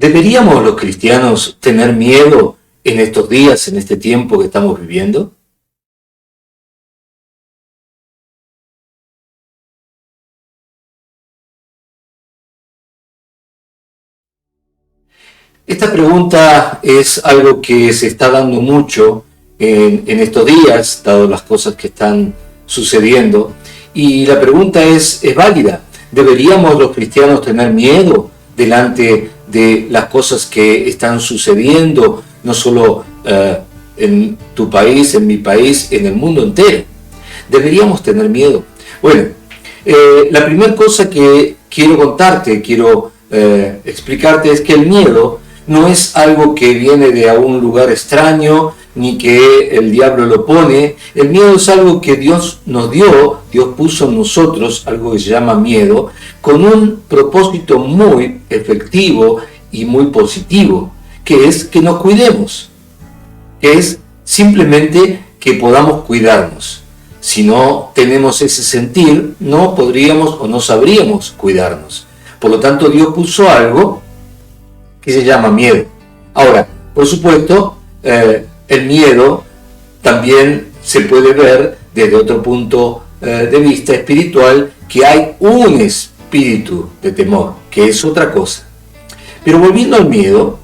¿Deberíamos los cristianos tener miedo en estos días, en este tiempo que estamos viviendo? Esta pregunta es algo que se está dando mucho en estos días, dado las cosas que están sucediendo. Y la pregunta es válida. ¿Deberíamos los cristianos tener miedo delante de las cosas que están sucediendo, no solo en tu país, en mi país, en el mundo entero? ¿Deberíamos tener miedo? Bueno, la primera cosa que quiero contarte, quiero explicarte es que el miedo no es algo que viene de un lugar extraño, ni que el diablo lo pone. El miedo es algo que Dios nos dio, Dios puso en nosotros, algo que se llama miedo, con un propósito muy efectivo y muy positivo, que es que nos cuidemos, que es simplemente que podamos cuidarnos. Si no tenemos ese sentir, no podríamos o no sabríamos cuidarnos. Por lo tanto, Dios puso algo que se llama miedo. Ahora, por supuesto, el miedo también se puede ver desde otro punto de vista espiritual, que hay un espíritu de temor, que es otra cosa. Pero volviendo al miedo,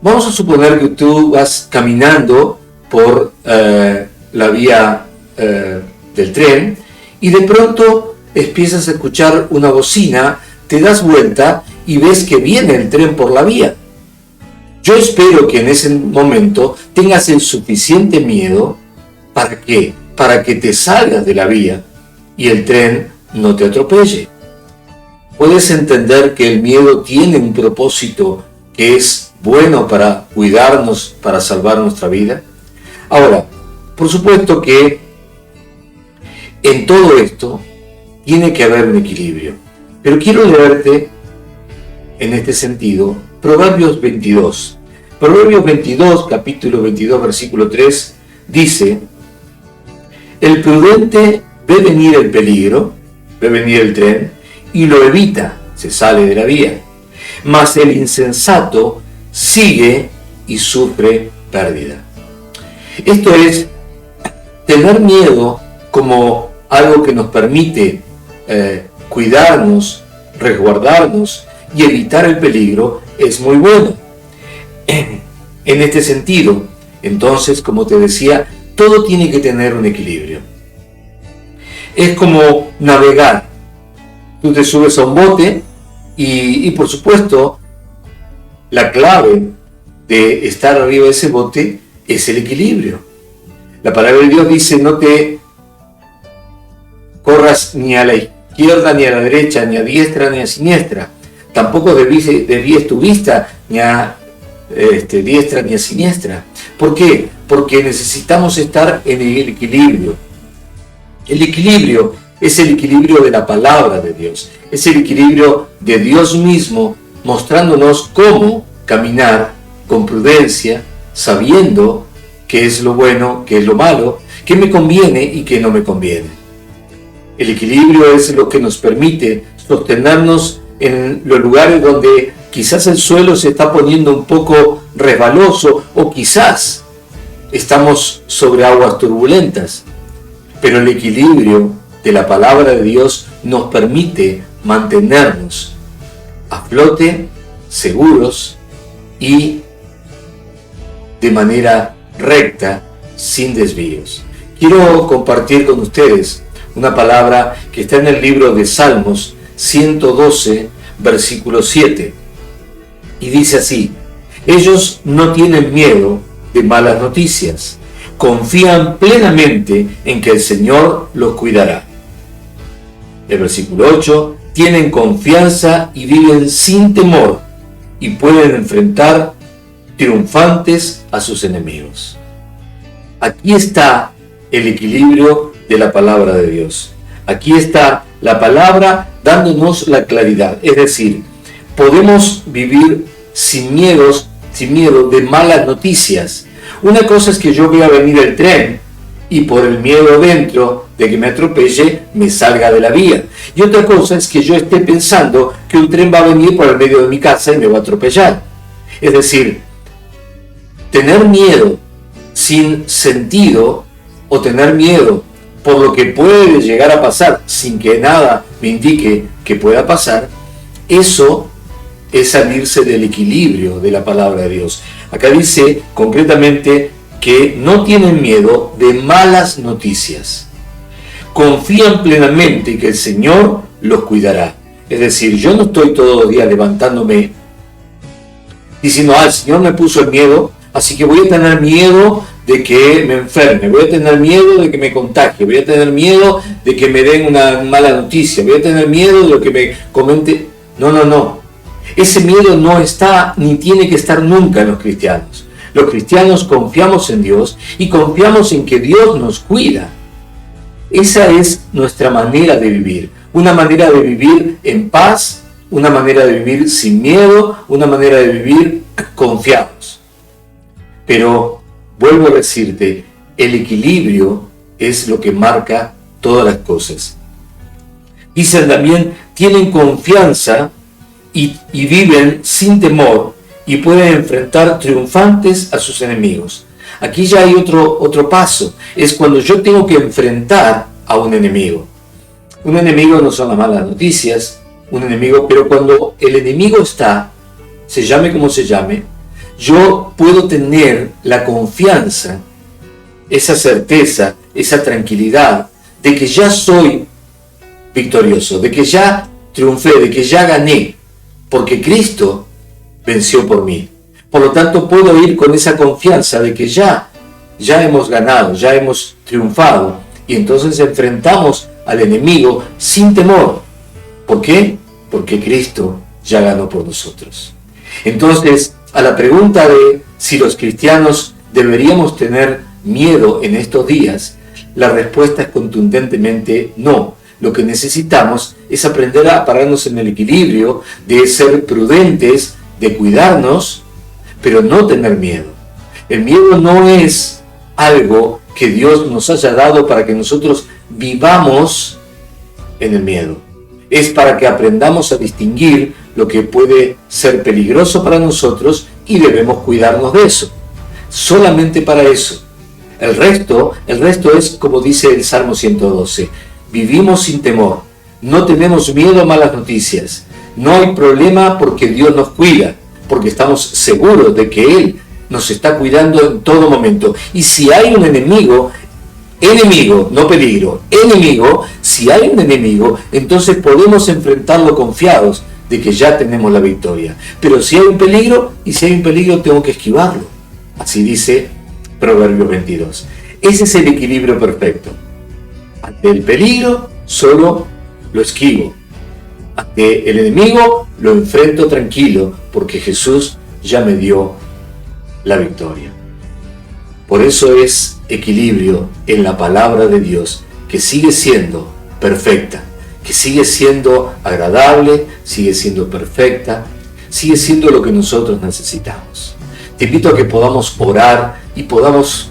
vamos a suponer que tú vas caminando por la vía del tren y de pronto empiezas a escuchar una bocina, te das vuelta y ves que viene el tren por la vía. Yo espero que en ese momento tengas el suficiente miedo. ¿Para qué? Para que te salgas de la vía y el tren no te atropelle. Puedes entender que el miedo tiene un propósito que es bueno para cuidarnos, para salvar nuestra vida. Ahora, por supuesto que en todo esto tiene que haber un equilibrio. Pero quiero leerte en este sentido Proverbios 22. Proverbios 22, capítulo 22, versículo 3, dice: el prudente ve venir el peligro, ve venir el tren, y lo evita, se sale de la vía. Mas el insensato sigue y sufre pérdida. Esto es, tener miedo como algo que nos permite cuidarnos, resguardarnos y evitar el peligro, es muy bueno. En este sentido, entonces, como te decía, todo tiene que tener un equilibrio. Es como navegar. Tú te subes a un bote y por supuesto, la clave de estar arriba de ese bote es el equilibrio. La palabra de Dios dice: no te corras ni a la izquierda ni a la derecha, ni a diestra ni a siniestra. Tampoco desvíes tu vista ni a diestra ni a siniestra. ¿Por qué? Porque necesitamos estar en el equilibrio. El equilibrio es el equilibrio de la palabra de Dios. Es el equilibrio de Dios mismo mostrándonos cómo caminar con prudencia, sabiendo qué es lo bueno, qué es lo malo, qué me conviene y qué no me conviene. El equilibrio es lo que nos permite sostenernos en los lugares donde quizás el suelo se está poniendo un poco resbaloso o quizás estamos sobre aguas turbulentas. Pero el equilibrio de la palabra de Dios nos permite mantenernos a flote, seguros y de manera recta, sin desvíos. Quiero compartir con ustedes una palabra que está en el libro de Salmos 112, versículo 7. Y dice así: ellos no tienen miedo de malas noticias, confían plenamente en que el Señor los cuidará. El versículo 8, tienen confianza y viven sin temor y pueden enfrentar triunfantes a sus enemigos. Aquí está el equilibrio de la palabra de Dios. Aquí está la palabra dándonos la claridad. Es decir, podemos vivir sin miedo de malas noticias. Una cosa es que yo vea venir el tren y por el miedo dentro de que me atropelle, me salga de la vía. Y otra cosa es que yo esté pensando que un tren va a venir por el medio de mi casa y me va a atropellar. Es decir, tener miedo sin sentido o tener miedo por lo que puede llegar a pasar sin que nada me indique que pueda pasar, eso es salirse del equilibrio de la palabra de Dios. Acá dice concretamente que no tienen miedo de malas noticias. Confían plenamente que el Señor los cuidará. Es decir, yo no estoy todo el día levantándome diciendo, el Señor me puso el miedo, así que voy a tener miedo de que me enferme, voy a tener miedo de que me contagie, voy a tener miedo de que me den una mala noticia, voy a tener miedo de lo que me comente. No. Ese miedo no está ni tiene que estar nunca en los cristianos. Los cristianos confiamos en Dios y confiamos en que Dios nos cuida. Esa es nuestra manera de vivir. Una manera de vivir en paz, una manera de vivir sin miedo, una manera de vivir confiados. Pero vuelvo a decirte, el equilibrio es lo que marca todas las cosas. Dicen también, tienen confianza y viven sin temor y pueden enfrentar triunfantes a sus enemigos. Aquí ya hay otro paso, es cuando yo tengo que enfrentar a un enemigo. Un enemigo no son las malas noticias, un enemigo, pero cuando el enemigo está, se llame como se llame, yo puedo tener la confianza, esa certeza, esa tranquilidad de que ya soy victorioso, de que ya triunfé, de que ya gané, porque Cristo venció por mí. Por lo tanto, puedo ir con esa confianza de que ya hemos ganado, ya hemos triunfado, y entonces enfrentamos al enemigo sin temor. ¿Por qué? Porque Cristo ya ganó por nosotros. Entonces, a la pregunta de si los cristianos deberíamos tener miedo en estos días, la respuesta es contundentemente no. Lo que necesitamos es aprender a pararnos en el equilibrio, de ser prudentes, de cuidarnos, pero no tener miedo. El miedo no es algo que Dios nos haya dado para que nosotros vivamos en el miedo. Es para que aprendamos a distinguir lo que puede ser peligroso para nosotros y debemos cuidarnos de eso. Solamente para eso. El resto es como dice el Salmo 112. Vivimos sin temor. No tenemos miedo a malas noticias. No hay problema porque Dios nos cuida, porque estamos seguros de que Él nos está cuidando en todo momento. Y si hay un enemigo, no peligro, enemigo, si hay un enemigo, entonces podemos enfrentarlo confiados de que ya tenemos la victoria. Pero si hay un peligro, tengo que esquivarlo. Así dice Proverbios 22. Ese es el equilibrio perfecto. Ante el peligro, solo lo esquivo. Ante el enemigo, lo enfrento tranquilo, porque Jesús ya me dio la victoria. Por eso es equilibrio en la palabra de Dios, que sigue siendo perfecta, que sigue siendo agradable, sigue siendo perfecta, sigue siendo lo que nosotros necesitamos. Te invito a que podamos orar y podamos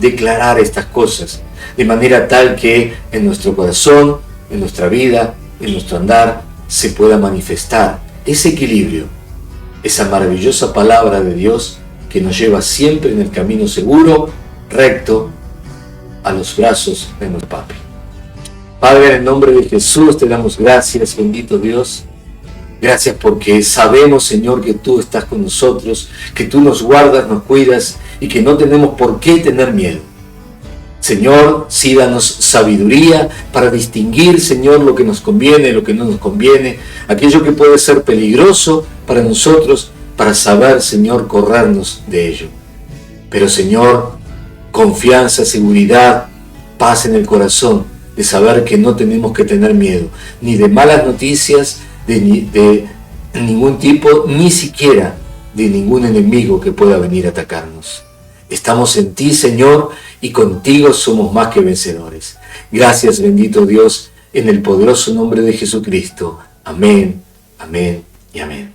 declarar estas cosas, de manera tal que en nuestro corazón, en nuestra vida, en nuestro andar, se pueda manifestar ese equilibrio, esa maravillosa palabra de Dios que nos lleva siempre en el camino seguro, recto, a los brazos de nuestro Padre. Padre, en el nombre de Jesús te damos gracias, bendito Dios. Gracias porque sabemos, Señor, que tú estás con nosotros, que tú nos guardas, nos cuidas y que no tenemos por qué tener miedo. Señor, sí, danos sabiduría para distinguir, Señor, lo que nos conviene, lo que no nos conviene, aquello que puede ser peligroso para nosotros, para saber, Señor, corrernos de ello. Pero, Señor, confianza, seguridad, paz en el corazón, de saber que no tenemos que tener miedo, ni de malas noticias, de ningún tipo, ni siquiera de ningún enemigo que pueda venir a atacarnos. Estamos en ti, Señor, y contigo somos más que vencedores. Gracias, bendito Dios, en el poderoso nombre de Jesucristo. Amén, amén y amén.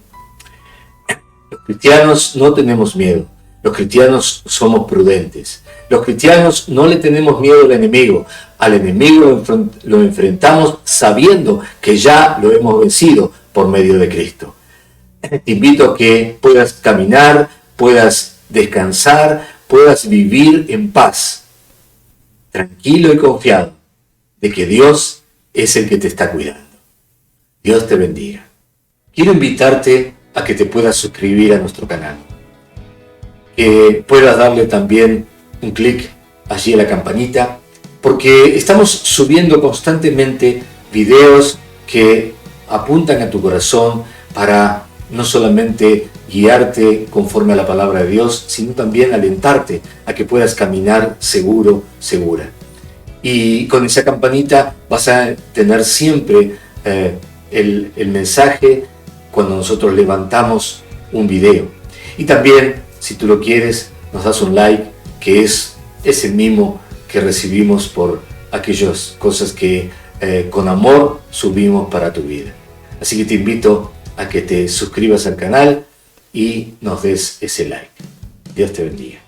Los cristianos no tenemos miedo, Los cristianos somos prudentes. Los cristianos no le tenemos miedo al enemigo. Al enemigo lo enfrentamos sabiendo que ya lo hemos vencido por medio de Cristo. Te invito a que puedas caminar, puedas descansar, puedas vivir en paz, tranquilo y confiado de que Dios es el que te está cuidando. Dios te bendiga. Quiero invitarte a que te puedas suscribir a nuestro canal, que puedas darle también un clic allí a la campanita, porque estamos subiendo constantemente videos que apuntan a tu corazón para no solamente guiarte conforme a la palabra de Dios, sino también alentarte a que puedas caminar seguro, segura. Y con esa campanita vas a tener siempre el mensaje cuando nosotros levantamos un video. Y también, si tú lo quieres, nos das un like, que es ese mimo que recibimos por aquellas cosas que con amor subimos para tu vida. Así que te invito a que te suscribas al canal y nos des ese like. Dios te bendiga.